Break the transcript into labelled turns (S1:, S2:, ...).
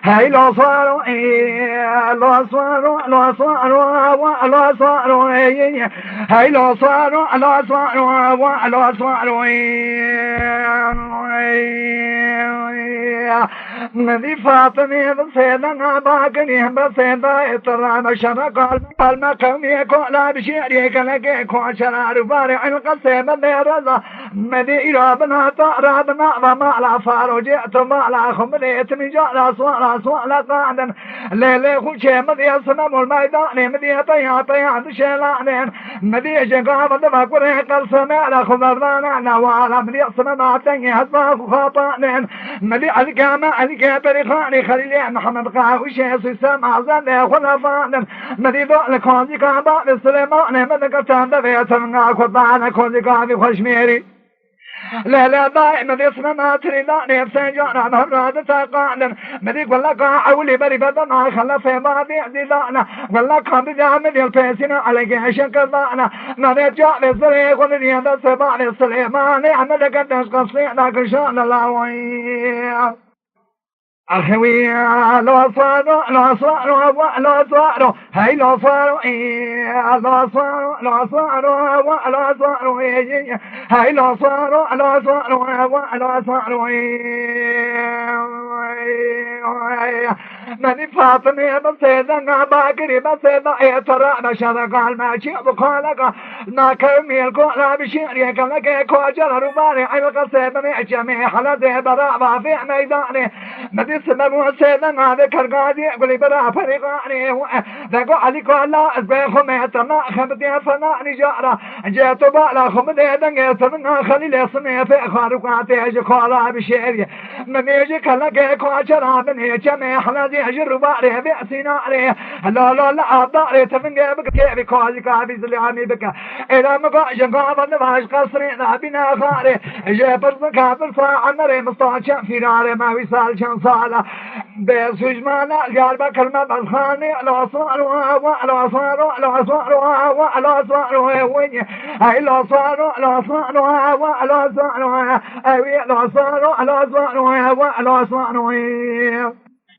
S1: هاي لو صاروا لو صاروا لو صاروا لو صاروا هاي لو صاروا لو صاروا لو صاروا مدي فاطمة بسيدنا باقني بسيدنا اطرام شرق المقام يكون لا بشيري كلك يكون شرار بارع القصيم الرضا مدي ربنا طردنا وما لا فارو جئت ما لا خمريت من جعل صولا قاعدا ليلي خوشي مدي صنم الميدان مدي طيا شلانين مدي جقاب دمك وريق السماء خبرنا نوالا مدي صنم تني هزاف خاطانين مدي القامة القابر خاني خليلي محمد قاوشي سيسام زن خلفان مدي ذول كوني قابا بسليمان مدي قتان دفيت من قطعنا كوني قابي خشميري لا دائما اسم ما تريداني بسجانا مراد تقانا مدي ولا قاعولي بري بدنا خلف ماضي عديدانا ولا كان بجامد الفيسين عليك شكذانا مدي جاب الزريق ولدي هذا سباني سليماني عمد قدس قصينا كشان الله أخوي لو صاروا لو صاروا لو صاروا هاي لو صاروا لو صاروا لو صاروا لو صاروا هاي لو صاروا لو صاروا لو صاروا ماني فاطمة بسيدنا باقري بسيدنا ترى بشرق الماشي بقولك ما كمي القول بشيري كلك كوجر رباني على سيدنا جميع حلدي برا في ميداني مدي سمو سيدنا ذكر قادي قولي برا فريقاني ذاكو عليك لا أزبيخ ميتنا خمدي فناني جارة جيتو بالا خمدي دنجيت من خليل سمي في خارقاتي جكولا بشيري مدي كلك كوجر بني جميع حلدي أجر باري بأسينا عليه لا أضاري تفنجي بك كيف كوالي كابي زلياني بك إذا مقا جنقا بنباش قصرين بنا خاري جيبر زكابر صاع مري مصطاشا في ناري ما ويسال شان صالة بيسوش مانا القلب كلمة بالخاني لو صاروا لو صاروا لو صاروا لو صاروا وين هاي لو صاروا لو صاروا لو صاروا لو صاروا لو صاروا لو صاروا